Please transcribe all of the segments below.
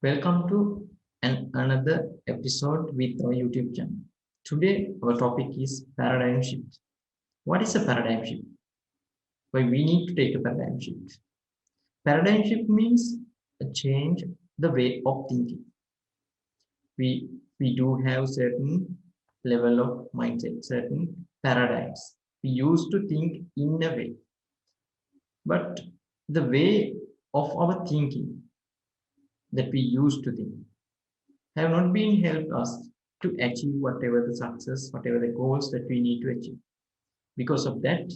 Welcome to another episode with our YouTube channel. Today, our topic is paradigm shift. What is a paradigm shift? Why we need to take a paradigm shift? Paradigm shift means a change the way of thinking. We we do have certain level of mindset, certain paradigms. We used to think in a way, but the way of our thinking that we used to think have not been helped us to achieve whatever the success, whatever the goals that we need to achieve. Because of that,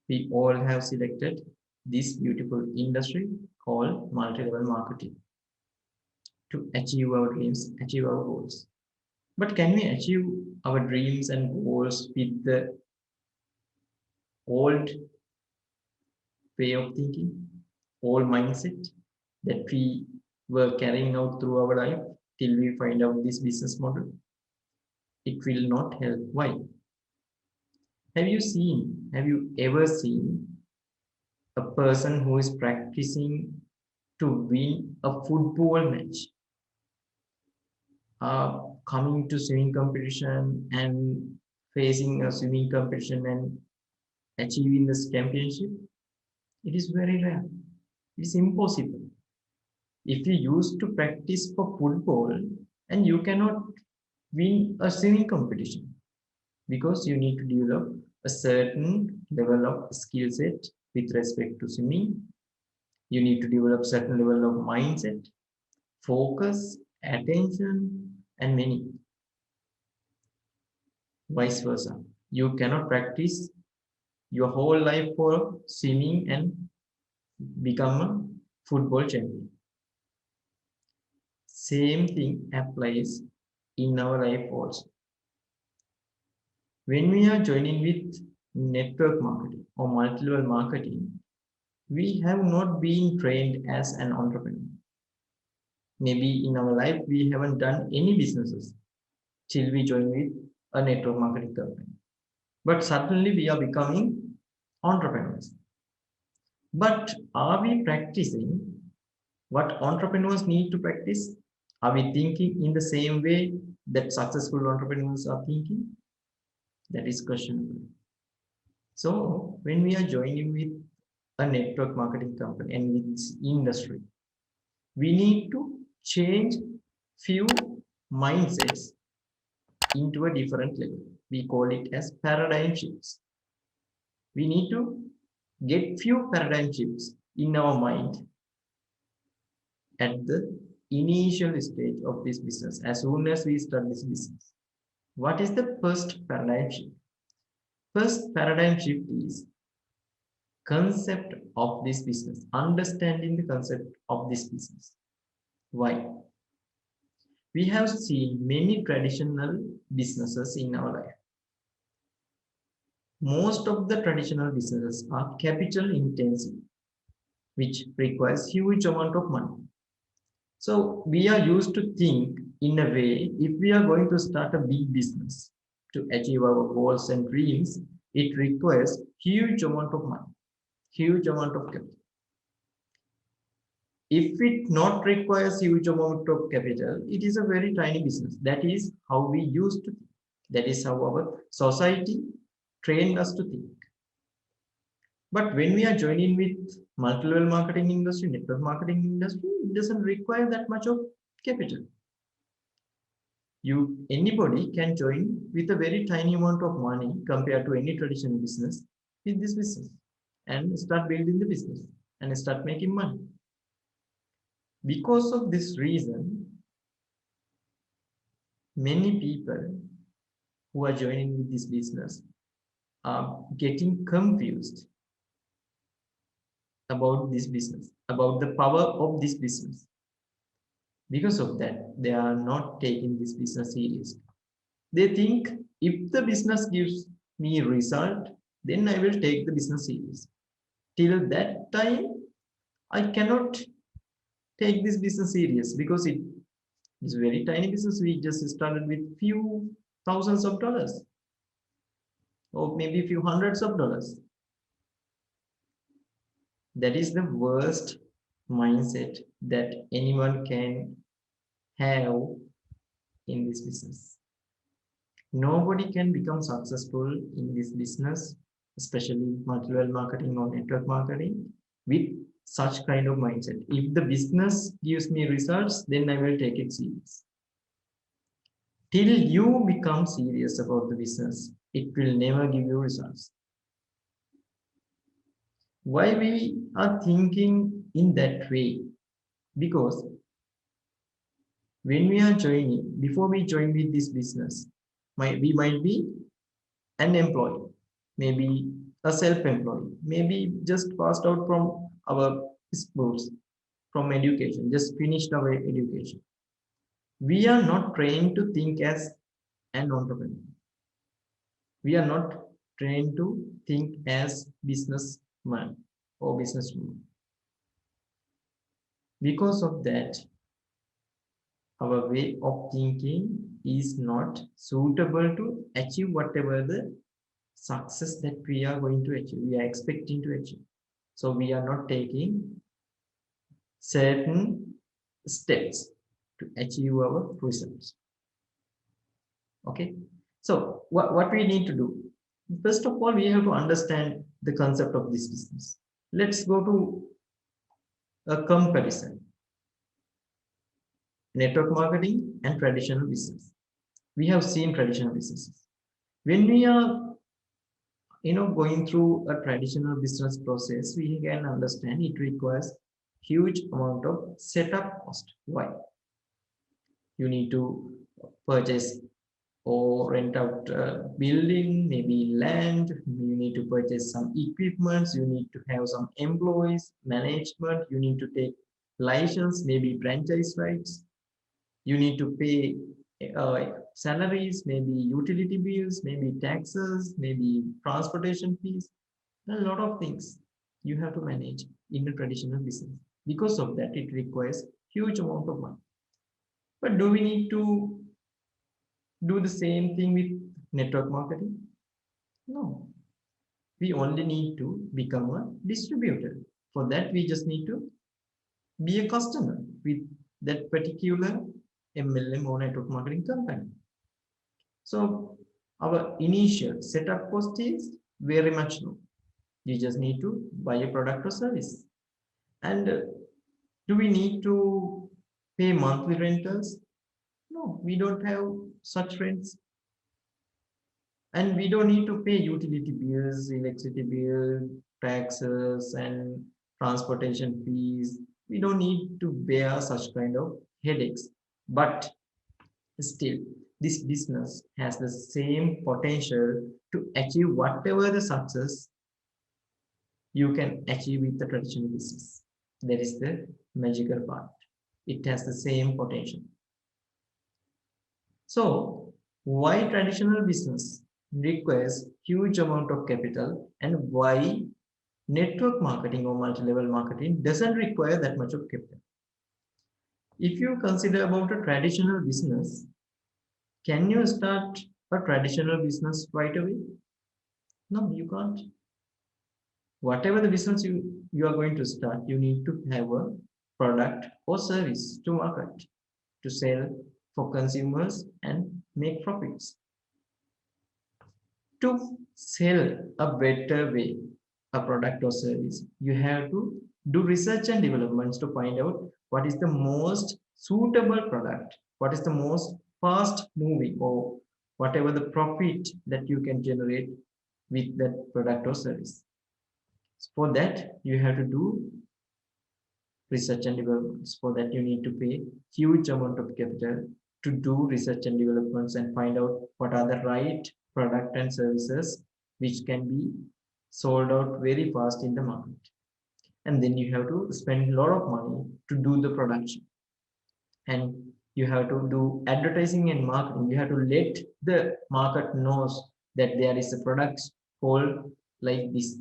we all have selected this beautiful industry called multi-level marketing to achieve our dreams, achieve our goals. But can we achieve our dreams and goals with the old way of thinking, old mindset that we were carrying out through our life till we find out this business model? It will not help. Why? Have you ever seen a person who is practicing to win a football match, coming to swimming competition and facing a swimming competition and achieving this championship? It is very rare. It is impossible. If you used to practice for football and you cannot win a swimming competition because you need to develop a certain level of skill set with respect to swimming. You need to develop certain level of mindset, focus, attention, and many. Vice versa. You cannot practice your whole life for swimming and become a football champion. Same thing applies in our life also. When we are joining with network marketing or multi-level marketing, we have not been trained as an entrepreneur. Maybe in our life, we haven't done any businesses till we join with a network marketing company. But suddenly we are becoming entrepreneurs. But are we practicing what entrepreneurs need to practice? Are we thinking in the same way that successful entrepreneurs are thinking? That is questionable. So when we are joining with a network marketing company and with this industry, we need to change few mindsets into a different level. We call it as paradigm shifts. We need to get few paradigm shifts in our mind at the initial stage of this business as soon as we start this business. What is the first paradigm shift? First paradigm shift is concept of this business, understanding the concept of this business. Why? We have seen many traditional businesses in our life. Most of the traditional businesses are capital intensive, which requires huge amount of money. So we are used to think in a way, if we are going to start a big business to achieve our goals and dreams, it requires huge amount of money, huge amount of capital. If it not requires huge amount of capital, it is a very tiny business. That is how we used to think. That is how our society trained us to think. But when we are joining with multi-level marketing industry, network marketing industry, it doesn't require that much of capital. Anybody can join with a very tiny amount of money compared to any traditional business with this business and start building the business and start making money. Because of this reason, many people who are joining with this business are getting confused about this business, about the power of this business. Because of that, they are not taking this business seriously. They think if the business gives me result, then I will take the business serious. Till that time, I cannot take this business serious because it is very tiny business. We just started with few thousands of dollars or maybe a few hundreds of dollars. That is the worst mindset that anyone can have in this business. Nobody can become successful in this business, especially multi-level marketing or network marketing, with such kind of mindset. If the business gives me results, then I will take it serious. Till you become serious about the business, it will never give you results. Why we are thinking in that way? Because when we are joining, before we join with this business, we might be an employee, maybe a self-employed, maybe just passed out from our schools, from education, just finished our education. We are not trained to think as an entrepreneur. We are not trained to think as businessman or businesswoman. Because of that, our way of thinking is not suitable to achieve whatever the success that we are going to achieve, we are expecting to achieve. So we are not taking certain steps to achieve our results. Okay, so what we need to do, first of all, we have to understand the concept of this business. Let's go to a comparison: network marketing and traditional business. We have seen traditional businesses. When we are going through a traditional business process, we can understand it requires huge amount of setup cost. Why? You need to purchase or rent out a building, maybe land, you need to purchase some equipments, you need to have some employees, management, you need to take license, maybe franchise rights, you need to pay salaries, maybe utility bills, maybe taxes, maybe transportation fees, a lot of things you have to manage in a traditional business. Because of that, it requires huge amount of money. But do we need to do the same thing with network marketing? No. We only need to become a distributor. For that, we just need to be a customer with that particular MLM or network marketing company. So our initial setup cost is very much low. You just need to buy a product or service. And do we need to pay monthly rentals? No, we don't have such rents. And we don't need to pay utility bills, electricity bill, taxes, and transportation fees. We don't need to bear such kind of headaches. But still, this business has the same potential to achieve whatever the success you can achieve with the traditional business. That is the magical part. It has the same potential. So, why traditional business requires huge amount of capital, and why network marketing or multi-level marketing doesn't require that much of capital? If you consider about a traditional business, can you start a traditional business right away? No, you can't. Whatever the business you are going to start, you need to have a product or service to market, to sell for consumers and make profits. To sell a better way, a product or service, you have to do research and developments to find out what is the most suitable product, what is the most fast moving, or whatever the profit that you can generate with that product or service. For that, you have to do research and developments. For that, you need to pay huge amount of capital to do research and developments and find out what are the right product and services which can be sold out very fast in the market. And then you have to spend a lot of money to do the production. And you have to do advertising and marketing. You have to let the market knows that there is a product called like this.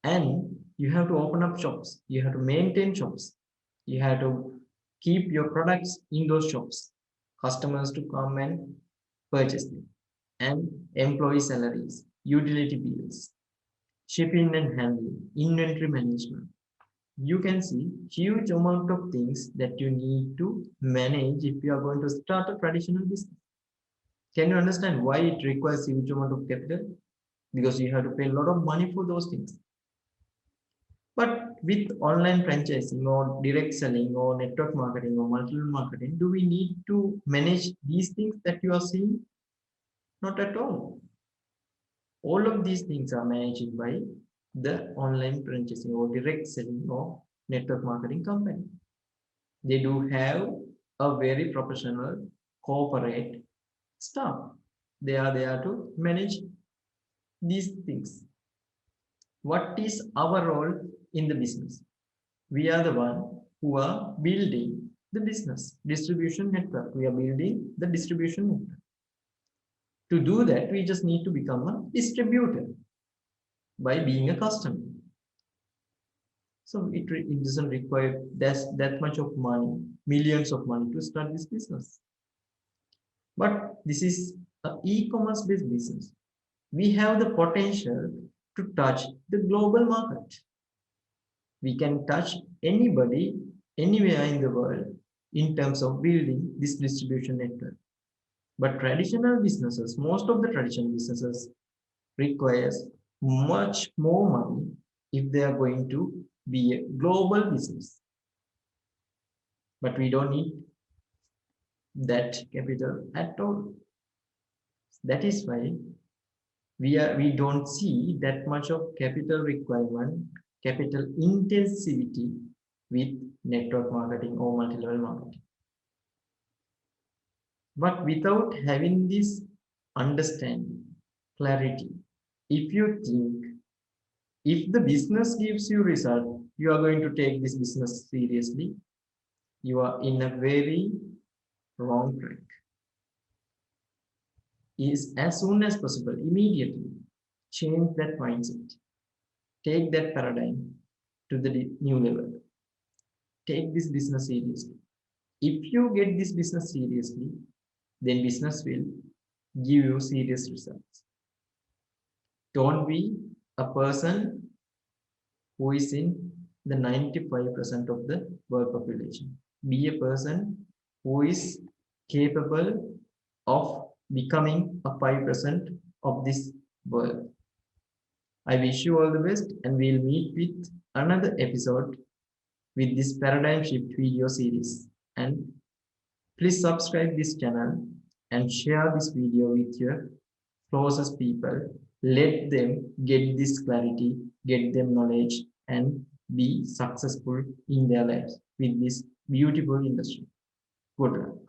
And you have to open up shops. You have to maintain shops. You have to keep your products in those shops. Customers to come and purchase them. And employee salaries, utility bills, shipping and handling, inventory management, you can see huge amount of things that you need to manage if you are going to start a traditional business. Can you understand why it requires huge amount of capital? Because you have to pay a lot of money for those things. But with online franchising or direct selling or network marketing or multi-level marketing, do we need to manage these things that you are seeing? Not at all. All of these things are managed by the online franchising or direct selling or network marketing company. They do have a very professional corporate staff. They are there to manage these things. What is our role in the business? We are the one who are building the business distribution network. We are building the distribution network. To do that, we just need to become a distributor by being a customer. So it doesn't require that much of money, millions of money to start this business. But this is an e-commerce based business. We have the potential to touch the global market. We can touch anybody, anywhere in the world in terms of building this distribution network. But traditional businesses, most of the traditional businesses requires much more money if they are going to be a global business. But we don't need that capital at all. That is why we don't see that much of capital requirement, capital intensivity with network marketing or multi-level marketing. But without having this understanding, clarity, if you think if the business gives you result, you are going to take this business seriously, you are in a very wrong track. Is as soon as possible, immediately change that mindset. Take that paradigm to the new level. Take this business seriously. If you get this business seriously, then business will give you serious results. Don't be a person who is in the 95% of the world population. Be a person who is capable of becoming a 5% of this world. I wish you all the best, and we'll meet with another episode with this paradigm shift video series. And please subscribe this channel and share this video with your closest people. Let them get this clarity, get them knowledge, and be successful in their lives with this beautiful industry. Good luck.